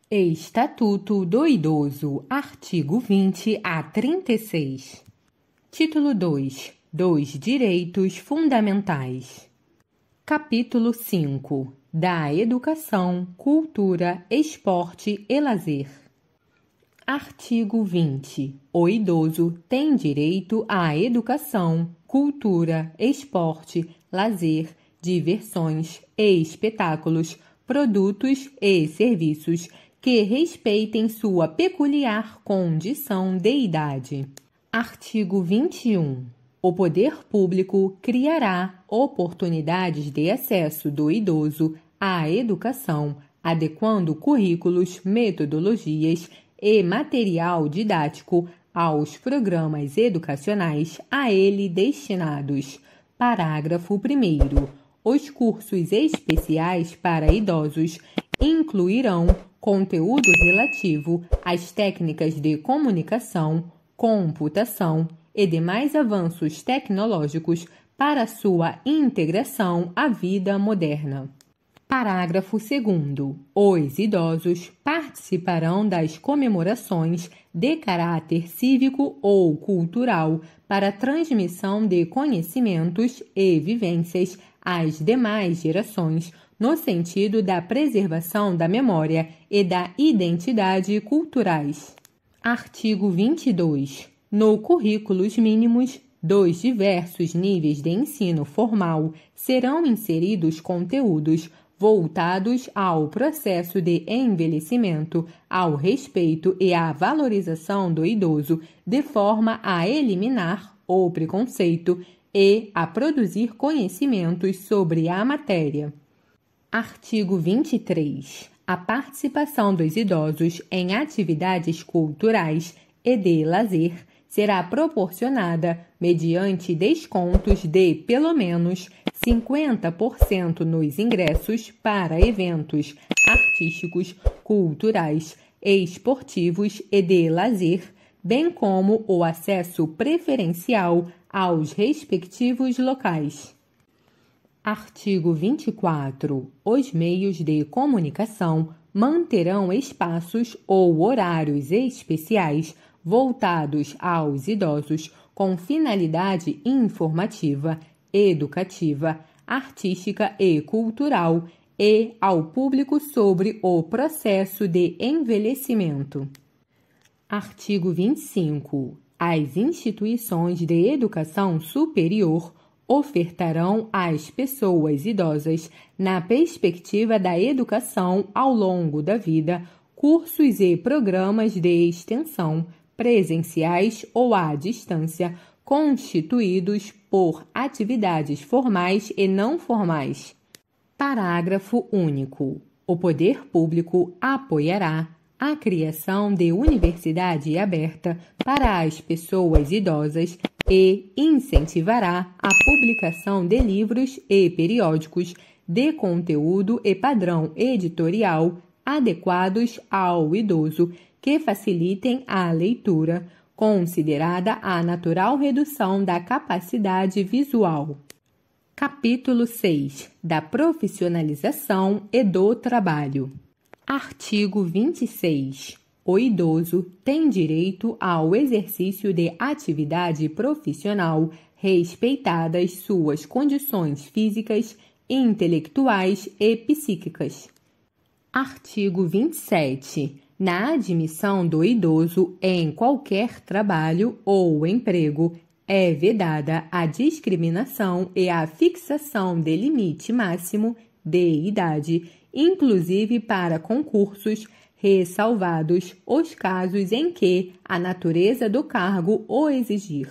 Estatuto do Idoso, artigo 20 a 36. Título 2. Dos Direitos Fundamentais. Capítulo 5. Da Educação, Cultura, Esporte e Lazer. Artigo 20. O idoso tem direito à educação, cultura, esporte, lazer, diversões e espetáculos, produtos e serviços que respeitem sua peculiar condição de idade. Artigo 21. O poder público criará oportunidades de acesso do idoso à educação, adequando currículos, metodologias e material didático aos programas educacionais a ele destinados. Parágrafo 1º. Os cursos especiais para idosos incluirão conteúdo relativo às técnicas de comunicação, computação e demais avanços tecnológicos para sua integração à vida moderna. Parágrafo 2º. Os idosos participarão das comemorações de caráter cívico ou cultural para transmissão de conhecimentos e vivências às demais gerações, no sentido da preservação da memória e da identidade culturais. Artigo 22. No currículos mínimos dos diversos níveis de ensino formal serão inseridos conteúdos voltados ao processo de envelhecimento, ao respeito e à valorização do idoso, de forma a eliminar o preconceito e a produzir conhecimentos sobre a matéria. Artigo 23. A participação dos idosos em atividades culturais e de lazer será proporcionada mediante descontos de, pelo menos, 50% nos ingressos para eventos artísticos, culturais, esportivos e de lazer, bem como o acesso preferencial aos respectivos locais. Artigo 24. Os meios de comunicação manterão espaços ou horários especiais voltados aos idosos com finalidade informativa, educativa, artística e cultural e ao público sobre o processo de envelhecimento. Artigo 25. As instituições de educação superior ofertarão às pessoas idosas, na perspectiva da educação ao longo da vida, cursos e programas de extensão, presenciais ou à distância, constituídos por atividades formais e não formais. Parágrafo único. O poder público apoiará a criação de universidade aberta para as pessoas idosas e incentivará a publicação de livros e periódicos de conteúdo e padrão editorial adequados ao idoso que facilitem a leitura, considerada a natural redução da capacidade visual. Capítulo 6. Da profissionalização e do trabalho. Artigo 26. O idoso tem direito ao exercício de atividade profissional, respeitadas suas condições físicas, intelectuais e psíquicas. Artigo 27. Na admissão do idoso em qualquer trabalho ou emprego, é vedada a discriminação e a fixação de limite máximo de idade, inclusive para concursos, ressalvados os casos em que a natureza do cargo o exigir.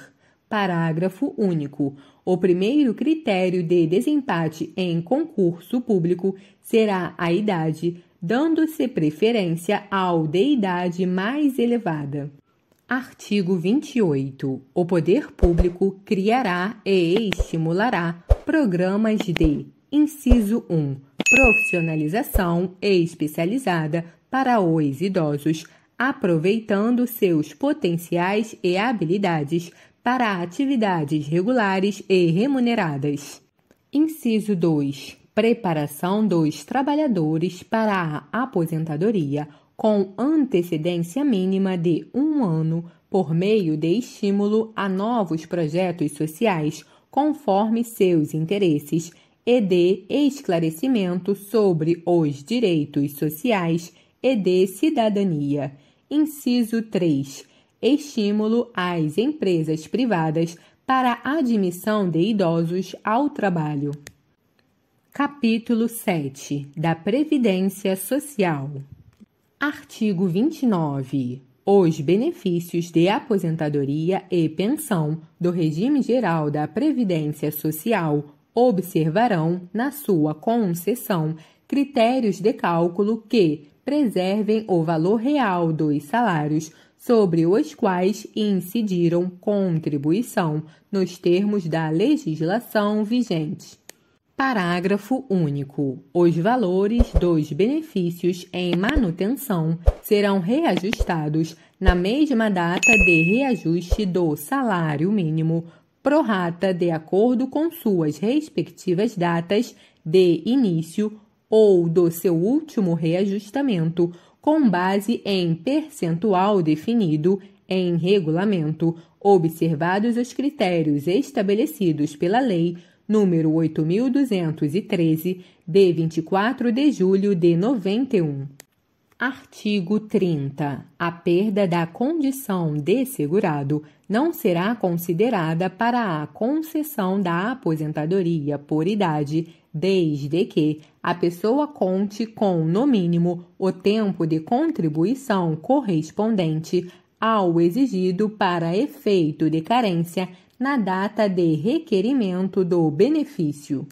Parágrafo único. O primeiro critério de desempate em concurso público será a idade, dando-se preferência ao de idade mais elevada. Artigo 28. O poder público criará e estimulará programas de: inciso 1. Profissionalização especializada para os idosos, aproveitando seus potenciais e habilidades para atividades regulares e remuneradas. Inciso 2. Preparação dos trabalhadores para a aposentadoria com antecedência mínima de 1 ano, por meio de estímulo a novos projetos sociais conforme seus interesses e de esclarecimento sobre os direitos sociais e de cidadania. Inciso 3. Estímulo às empresas privadas para a admissão de idosos ao trabalho. Capítulo 7. Da Previdência Social. Artigo 29. Os benefícios de aposentadoria e pensão do regime geral da Previdência Social observarão, na sua concessão, critérios de cálculo que preservem o valor real dos salários sobre os quais incidiram contribuição nos termos da legislação vigente. Parágrafo único. Os valores dos benefícios em manutenção serão reajustados na mesma data de reajuste do salário mínimo, pro rata de acordo com suas respectivas datas de início ou do seu último reajustamento, com base em percentual definido em regulamento, observados os critérios estabelecidos pela Lei número 8.213, de 24 de julho de 91. Artigo 30. A perda da condição de segurado não será considerada para a concessão da aposentadoria por idade, desde que a pessoa conte com, no mínimo, o tempo de contribuição correspondente ao exigido para efeito de carência na data de requerimento do benefício.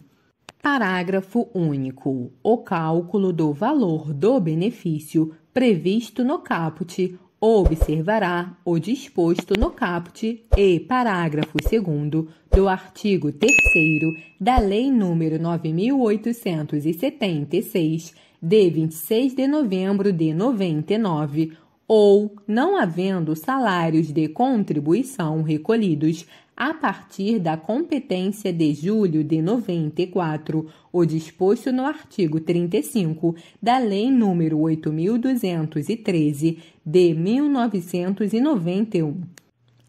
Parágrafo único. O cálculo do valor do benefício previsto no caput observará o disposto no caput e parágrafo 2º do artigo 3º da Lei nº 9.876, de 26 de novembro de 99, ou, não havendo salários de contribuição recolhidos a partir da competência de julho de 94, o disposto no artigo 35 da Lei nº 8.213, de 1991.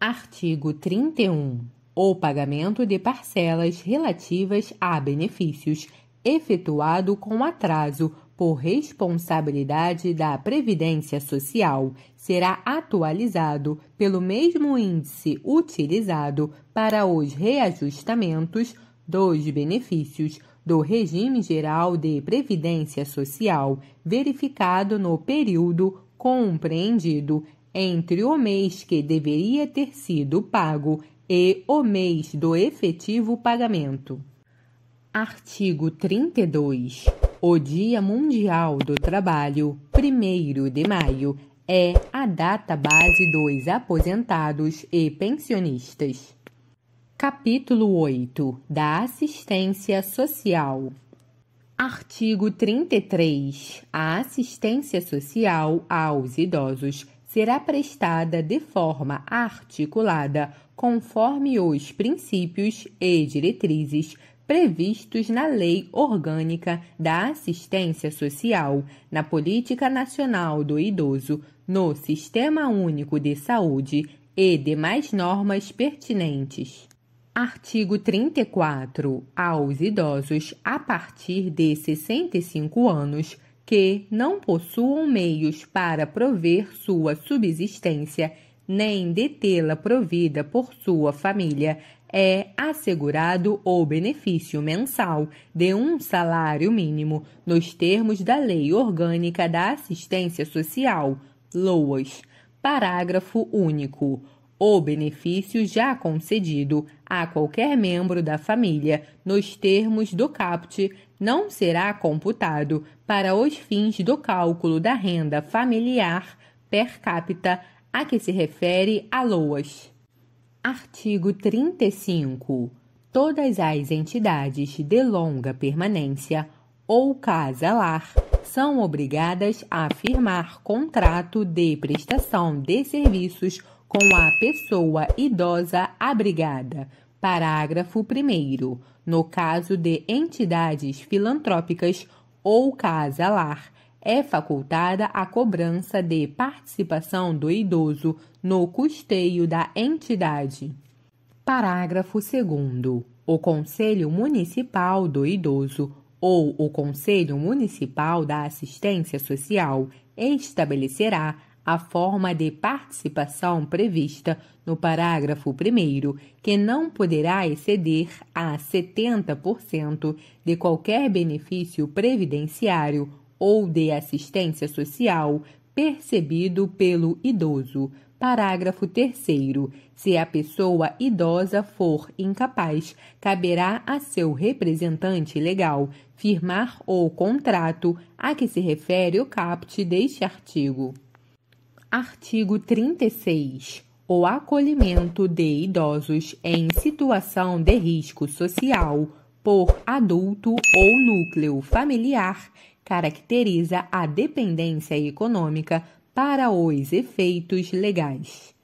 Artigo 31. O pagamento de parcelas relativas a benefícios efetuado com atraso por responsabilidade da Previdência Social será atualizado pelo mesmo índice utilizado para os reajustamentos dos benefícios do Regime Geral de Previdência Social verificado no período compreendido entre o mês que deveria ter sido pago e o mês do efetivo pagamento. Artigo 32. O Dia Mundial do Trabalho, 1º de maio, é a data base dos aposentados e pensionistas. Capítulo 8. Da Assistência Social. Artigo 33. A assistência social aos idosos será prestada de forma articulada conforme os princípios e diretrizes previstos na Lei Orgânica da Assistência Social, na Política Nacional do Idoso, no Sistema Único de Saúde e demais normas pertinentes. Artigo 34. Aos idosos a partir de 65 anos que não possuam meios para prover sua subsistência, nem de tê-la provida por sua família, é assegurado o benefício mensal de um salário mínimo, nos termos da Lei Orgânica da Assistência Social, LOAS. Parágrafo único. O benefício já concedido a qualquer membro da família, nos termos do caput, não será computado para os fins do cálculo da renda familiar per capita a que se refere a LOAS. Artigo 35. Todas as entidades de longa permanência ou casa-lar são obrigadas a firmar contrato de prestação de serviços com a pessoa idosa abrigada. Parágrafo 1º. No caso de entidades filantrópicas ou casa-lar, é facultada a cobrança de participação do idoso no custeio da entidade. Parágrafo 2º. O Conselho Municipal do Idoso ou o Conselho Municipal da Assistência Social estabelecerá a forma de participação prevista no parágrafo 1º, que não poderá exceder a 70% de qualquer benefício previdenciário ou de assistência social percebido pelo idoso. Parágrafo 3º. Se a pessoa idosa for incapaz, caberá a seu representante legal firmar o contrato a que se refere o caput deste artigo. Artigo 36. O acolhimento de idosos em situação de risco social por adulto ou núcleo familiar caracteriza a dependência econômica para os efeitos legais.